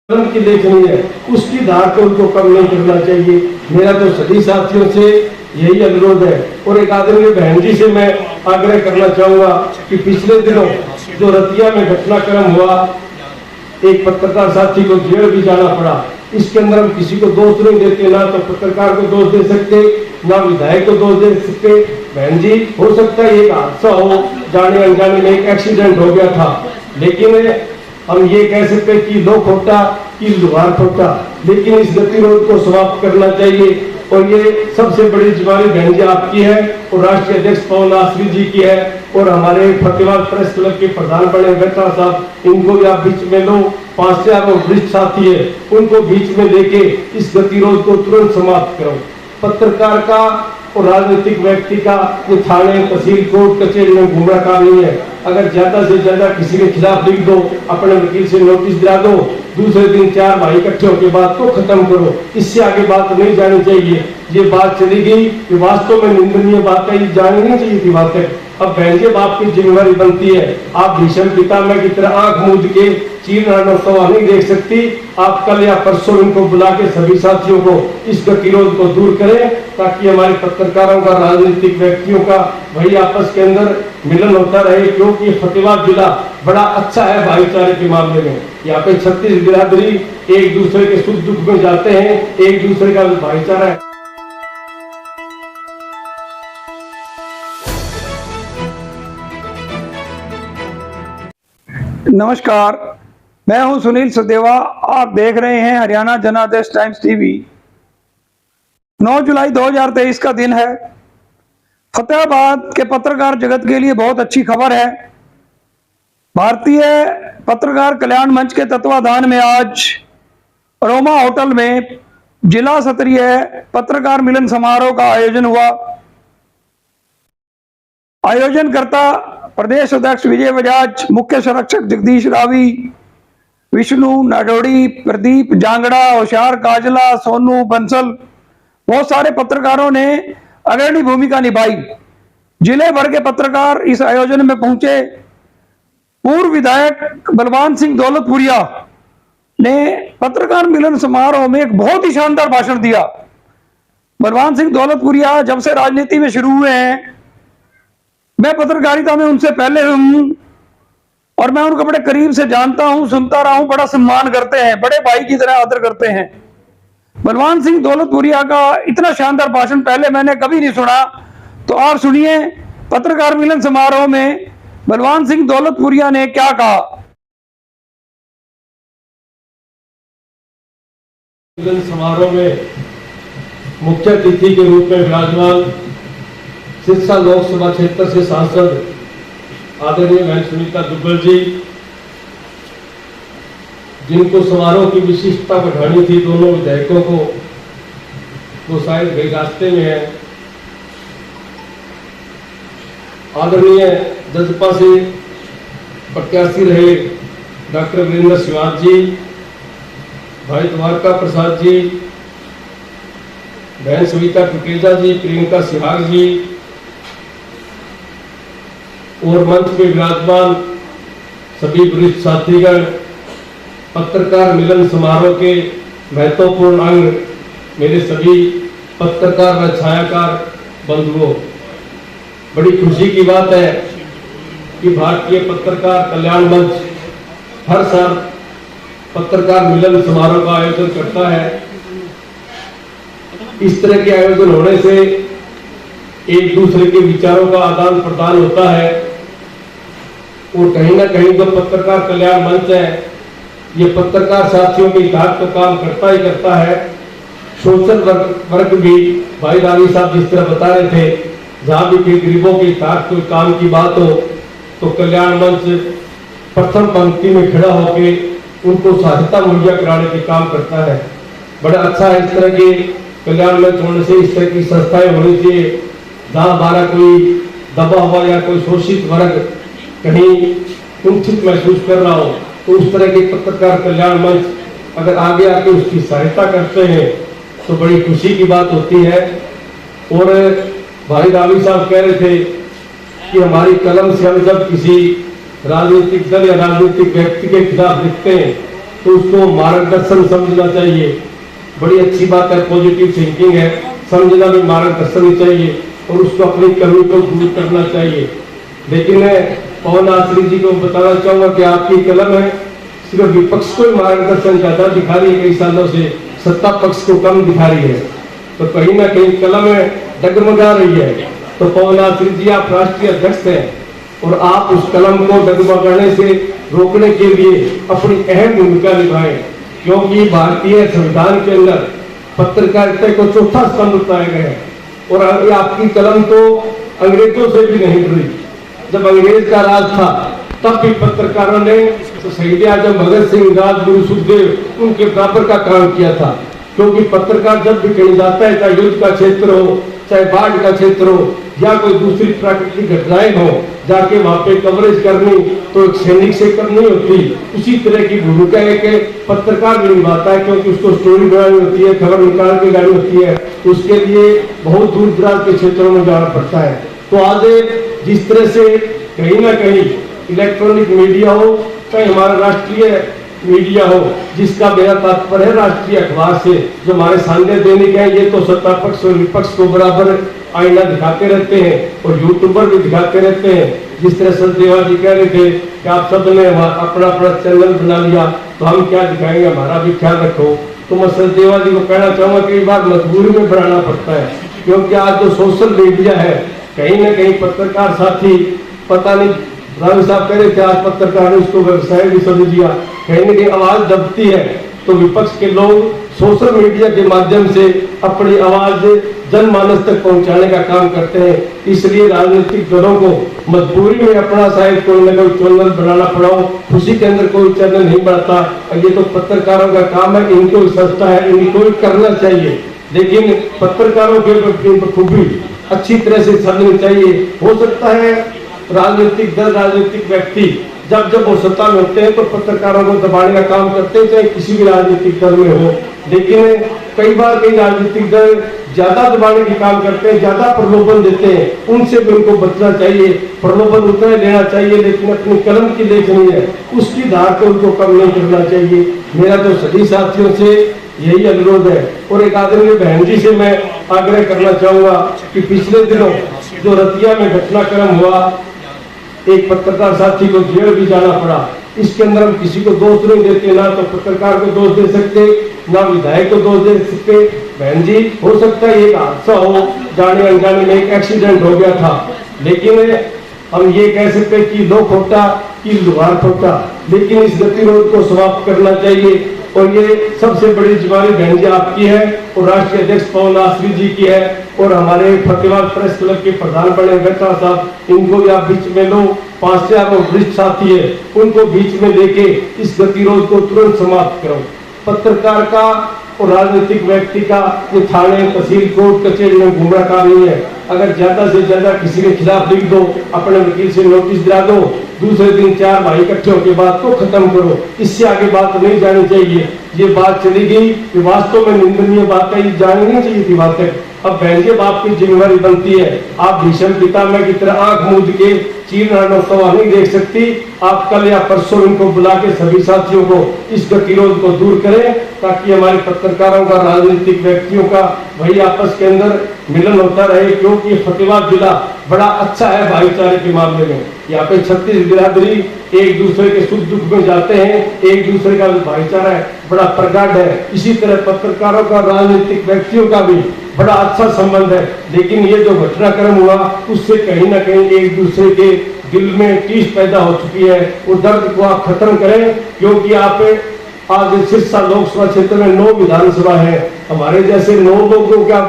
की लेखनी है उसकी धार को उनको कम नहीं करना चाहिए। मेरा तो सभी साथियों से यही अनुरोध है। और एक आदरणीय बहन जी से मैं आग्रह करना चाहूंगा कि पिछले दिनों जो रतिया में घटनाक्रम हुआ, एक पत्रकार साथी को जेल भी जाना पड़ा, इसके अंदर हम किसी को दोष नहीं देते, ना तो पत्रकार को दोष दे सकते, ना विधायक को दोष दे सकते। बहन जी, हो सकता है एक हादसा हो, जाने अनजाने में एक एक्सीडेंट हो गया था, लेकिन हम ये कह सकते हैं कि लो खोटा कि लुहार खोटा, लेकिन इस गतिरोध को समाप्त करना चाहिए। और ये सबसे बड़ी जिम्मेदारी बहन जी आपकी है और राष्ट्रीय अध्यक्ष पवन आश्री जी की है, और हमारे फतेहाबाद प्रेस क्लब के प्रधान बने बेटा साहब, इनको भी आप बीच में लो। 5 से 8 वरिष्ठ साथी है, उनको बीच में लेके इस गतिरोध को तुरंत समाप्त करो। पत्रकार का और राजनीतिक व्यक्ति का ये थाने, तहसील, कोर्ट, कचहरी में घूमना काम नहीं है। अगर ज्यादा से ज्यादा किसी के खिलाफ लिख दो, अपने वकील से नोटिस दिला दो, दूसरे दिन 4 भाई इकट्ठे होकर बात को खत्म करो, इससे आगे बात नहीं जानी चाहिए। ये बात चली गई, ये वास्तव में निंदनीय बात है, ये जानी नहीं चाहिए थी बात है। अब बहन जी, बाप की जिम्मेवारी बनती है, आप भीषण पितामह की तरह आंख मूंद के चीर नहीं देख सकती। आप कल या परसों इनको बुला के सभी साथियों को इस गतिरोध को दूर करें, ताकि हमारे पत्रकारों का, राजनीतिक व्यक्तियों का वही आपस के अंदर मिलन होता रहे। क्योंकि फतेहाबाद जिला बड़ा अच्छा है भाईचारे के मामले में। यहाँ पे 36 बिरादरी एक दूसरे के सुख दुख में जाते हैं, एक दूसरे का भाईचारा है। नमस्कार, मैं हूं सुनील सदेवा। आप देख रहे हैं हरियाणा जनादेश टाइम्स टीवी। 9 जुलाई 2023 का दिन है। फतेहाबाद के पत्रकार जगत के लिए बहुत अच्छी खबर है। भारतीय पत्रकार कल्याण मंच के तत्वाधान में आज रोमा होटल में जिला स्तरीय पत्रकार मिलन समारोह का आयोजन हुआ। आयोजनकर्ता प्रदेश अध्यक्ष विजय बजाज, मुख्य संरक्षक जगदीश रावी, विष्णु नाडोड़ी, प्रदीप जांगड़ा, होशियार काजला, सोनू बंसल, बहुत सारे पत्रकारों ने अग्रणी भूमिका निभाई। जिले भर के पत्रकार इस आयोजन में पहुंचे। पूर्व विधायक बलवान सिंह दौलतपुरिया ने पत्रकार मिलन समारोह में एक बहुत ही शानदार भाषण दिया। बलवान सिंह दौलतपुरिया जब से राजनीति में शुरू हुए हैं, मैं पत्रकारिता में उनसे पहले हूं और मैं उनको बड़े करीब से जानता हूं, सुनता रहा हूं, बड़ा सम्मान करते हैं, बड़े भाई की तरह आदर करते हैं। बलवान सिंह दौलतपुरिया का इतना शानदार भाषण पहले मैंने कभी नहीं सुना। तो आप सुनिए पत्रकार मिलन समारोह में बलवान सिंह दौलतपुरिया ने क्या कहा। मिलन समारोह में मुख्य अतिथि के रूप में विराजमान सिरसा लोकसभा क्षेत्र से सांसद आदरणीय बहन सुनीता दुग्गल जी, जिनको समारोह की विशिष्टता बढ़ानी थी दोनों विधायकों को, वो शायद गए रास्ते में है। आदरणीय जजपा से प्रत्याशी रहे डॉक्टर वीरेंद्र सिवाज जी, भाई द्वारका प्रसाद जी, बहन सविता टुकेजा जी, प्रियंका सिहाग जी, और मंच में विराजमान सभी वरिष्ठ साथीगण, पत्रकार मिलन समारोह के महत्वपूर्ण अंग, मेरे सभी पत्रकार व छायाकार बंधुओं, बड़ी खुशी की बात है कि भारतीय पत्रकार कल्याण मंच हर साल पत्रकार मिलन समारोह का आयोजन करता है। इस तरह के आयोजन होने से एक दूसरे के विचारों का आदान प्रदान होता है, और कहीं ना कहीं जो पत्रकार कल्याण मंच है, ये पत्रकार साथियों के हित तो काम करता ही करता है। शोषण वर्ग भी, भाई रावी साहब जिस तरह बता रहे थे, जहां भी गरीबों के हित कोई काम की बात हो तो कल्याण मंच प्रथम पंक्ति में खड़ा होकर उनको सहायता मुहैया कराने के काम करता है। बड़ा अच्छा है इस तरह के कल्याण मंच होने से, इस तरह की संस्थाएं होनी चाहिए। जहां हमारा कोई दबा हुआ या कोई शोषित वर्ग कहीं कुंठित महसूस कर रहा हो, तो उस तरह के पत्रकार कल्याण मंच अगर आगे आके उसकी सहायता करते हैं तो बड़ी खुशी की बात होती है। और भाई रावी साहब कह रहे थे कि हमारी कलम से हम जब किसी राजनीतिक दल या राजनीतिक व्यक्ति के खिलाफ लिखते हैं तो उसको मार्गदर्शन समझना चाहिए। बड़ी अच्छी बात है, पॉजिटिव थिंकिंग है, समझना भी मार्गदर्शन ही चाहिए और उसको अपनी कमी को दूर करना चाहिए। लेकिन मैं पवन आश्री जी को बताना चाहूंगा कि आपकी कलम है सिर्फ विपक्ष को ही मार्गदर्शन ज्यादा दिखा रही है, कई सालों से सत्ता पक्ष को कम दिखा रही है, तो कहीं ना कहीं कलम डगमगा रही है। तो पवन आश्री जी आप राष्ट्रीय अध्यक्ष हैं और आप उस कलम को डगमगाने से रोकने के लिए अपनी अहम भूमिका निभाएं, क्योंकि भारतीय संविधान के अंदर पत्रकारिता को चौथा स्तंभ बताया गया है। और आपकी कलम तो अंग्रेजों से भी नहीं डरी। जब अंग्रेज का राज था तब भी पत्रकारों ने तो शहीद आजम भगत सिंह, राजगुरु सुखदेव उनके बराबर का काम किया था, क्योंकि पत्रकार जब भी कहीं जाता है, चाहे युद्ध का क्षेत्र हो, चाहे बाढ़ का क्षेत्र हो या कोई दूसरी प्राकृतिक घटनाएं हो, जाके वहां पे कवरेज करनी तो एक सैनिक से करनी होती। उसी तरह की भूमिका एक पत्रकार भी निभाता है, क्योंकि उसको स्टोरी बनानी होती है, खबर निकाल के लानी होती है, तो उसके लिए बहुत दूर दराज के क्षेत्रों में जाना पड़ता है। तो आज जिस तरह से कहीं ना कहीं इलेक्ट्रॉनिक मीडिया हो, चाहे हमारा राष्ट्रीय मीडिया हो, जिसका मेरा तात्पर्य है राष्ट्रीय अखबार से, जो हमारे सामने दैनिक है, ये तो सत्ता पक्ष और विपक्ष को बराबर आईना दिखाते रहते हैं और यूट्यूबर भी दिखाते रहते हैं। जिस तरह सचदेवा जी कह रहे थे कि आप सबने अपना अपना चैनल बना लिया, तो हम क्या दिखाएंगे, हमारा भी ख्याल रखो। तो मैं सचदेवा जी को कहना चाहूंगा कई बार मजबूरी में बनाना पड़ता है, क्योंकि आज जो सोशल मीडिया है, कहीं ना कहीं पत्रकार साथी, पता नहीं रावी साहब कह रहे थे आज पत्रकार ने उसको व्यवसाय भी समझ लिया, कहीं ना कहीं आवाज दबती है, तो विपक्ष के लोग सोशल मीडिया के माध्यम से अपनी आवाज जनमानस तक पहुंचाने का काम करते हैं। इसलिए राजनीतिक दलों को मजबूरी में अपना शायद कोई न कोई चैनल बनाना पड़ा हो, खुशी के अंदर कोई चैनल नहीं बनता। ये तो पत्रकारों का काम है, इनको संस्था है, इनको भी करना चाहिए, लेकिन पत्रकारों के खूबी अच्छी तरह से समझनी चाहिए। हो सकता है राजनीतिक दल, राजनीतिक व्यक्ति जब जब वो सत्ता में होते हैं तो पत्रकारों को दबाने का काम करते हैं, चाहे किसी भी राजनीतिक दल में हो। लेकिन कई बार कई राजनीतिक दल ज्यादा दबाने के काम करते हैं, ज्यादा प्रलोभन देते हैं, उनसे भी उनको बचना चाहिए। प्रलोभन उतना लेना चाहिए, लेकिन अपनी कलम की लेखनी है उसकी धार को उनको कम नहीं करना चाहिए। मेरा तो सभी साथियों से यही अनुरोध है। और एक आदरणीय बहन जी से मैं आग्रह करना चाहूंगा कि पिछले दिनों जो रतिया में घटनाक्रम हुआ, एक पत्रकार साथी को जेल भी जाना पड़ा, इसके अंदर हम किसी को दोष नहीं देते, ना तो पत्रकार को दोष दे सकते, ना विधायक को दोष दे सकते। बहन जी, हो सकता है एक हादसा हो, जाने अनजाने में एक एक्सीडेंट हो गया था, लेकिन हम ये कह सकते कि लो खोटा कि लुहार खोटा, लेकिन इस गतिरोध को समाप्त करना चाहिए। और ये सबसे बड़ी जिम्मेदारी बहन जी आपकी है और राष्ट्रीय अध्यक्ष पवन आश्री जी की है, और हमारे फतेहाबाद प्रेस क्लब के प्रधान बने गट्टा साहब, इनको भी आप बीच में लो। 5 वरिष्ठ साथी है, उनको बीच में लेके इस गतिरोध को तुरंत समाप्त करो। पत्रकार का और राजनीतिक व्यक्ति का ये थाने, तहसील, कोर्ट, कचहरी में घूमना काम नहीं है। अगर ज्यादा से ज्यादा किसी के खिलाफ लिख दो, अपने वकील से नोटिस दिला दो, दूसरे दिन 4 भाई इकट्ठे होकर बात को खत्म करो, इससे आगे बात नहीं जानी चाहिए। ये बात चली गई, ये वास्तव में निंदनीय बात है, ये जानी नहीं चाहिए थी बात तक। अब बहन जी, बाप की जिम्मेवारी बनती है, आप भीषम पितामह की तरह आंख मूंद के चीरना नहीं देख सकती। आप कल या परसों इनको बुला के सभी साथियों को इस गतिरोध को दूर करें, ताकि हमारे पत्रकारों का, राजनीतिक व्यक्तियों का वही आपस के अंदर मिलन होता रहे। क्योंकि फतेहाबाद जिला बड़ा अच्छा है भाईचारे के मामले में, यहाँ पे 36 बिरादरी एक दूसरे के सुख दुख में जाते हैं, एक दूसरे का भाईचारा है बड़ा प्रगाढ़ है। इसी तरह पत्रकारों का, राजनीतिक व्यक्तियों का भी बड़ा अच्छा संबंध है। लेकिन ये जो घटनाक्रम हुआ, उससे कहीं ना कहीं एक दूसरे के दिल में टीस पैदा हो चुकी है। वो दर्द को आप खत्म करें, क्योंकि आप आज सिरसा लोकसभा क्षेत्र में 9 विधानसभा है, हमारे जैसे 9 लोगों का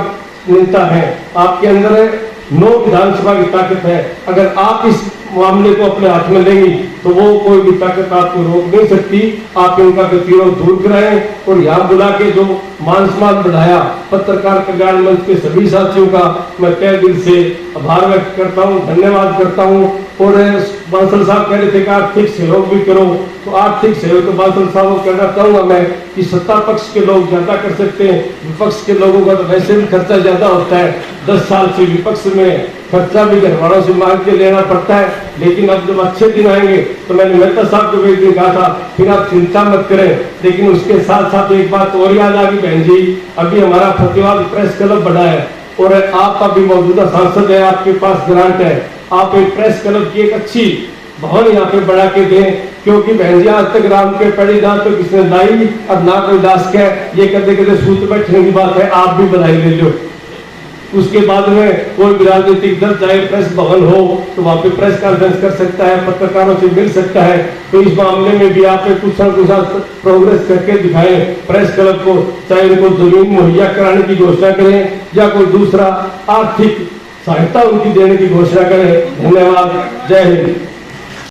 नेता है, आपके अंदर 9 विधानसभा की ताकत है। अगर आप इस मामले को अपने हाथ में लेंगी तो वो कोई भी ताकत आपको रोक नहीं सकती। आप इनका गतिरोध दूर कराएं और यहाँ बुला के जो मान सम्मान बढ़ाया पत्रकार कल्याण मंच के सभी साथियों का मैं तहे दिल से आभार व्यक्त करता हूँ, धन्यवाद करता हूँ। और बांसल साहब कह रहे थे कि आर्थिक सहयोग भी करो, तो आर्थिक सहयोग तो बांसल साहब को कहना चाहूंगा मैं कि सत्ता पक्ष के लोग ज्यादा कर सकते हैं, विपक्ष के लोगों का तो वैसे भी खर्चा ज्यादा होता है। 10 साल से विपक्ष में खर्चा भी घर वालों से मांग के लेना पड़ता है, लेकिन अब जब अच्छे दिन आएंगे तो मैंने मेहता साहब को एक दिन कहा था फिर आप चिंता मत करें। लेकिन उसके साथ साथ एक बात और याद आ गई बहन जी, अभी हमारा फतेहाबाद प्रेस क्लब बड़ा है और आप अभी मौजूदा सांसद है, आपके पास ग्रांट है, आप एक प्रेस क्लब की एक अच्छी भवन यहाँ पे बढ़ा के दें, क्योंकि बहन जी आज तक राम के पड़ी ना तो किसने लाई और ना कोई दास के, ये करते करते सूत बैठने की बात है, आप भी बधाई ले लो। उसके बाद में कोई भी राजनीतिक दल चाहे प्रेस भवन हो तो वहाँ पे प्रेस कॉन्फ्रेंस कर सकता है, पत्रकारों से मिल सकता है। तो इस मामले में भी आप कुछ न कुछ प्रोग्रेस करके दिखाएं प्रेस क्लब को, चाहे उनको जमीन मुहैया कराने की घोषणा करें या कोई दूसरा आर्थिक सहायता उनकी देने की घोषणा करें। धन्यवाद, जय हिंद।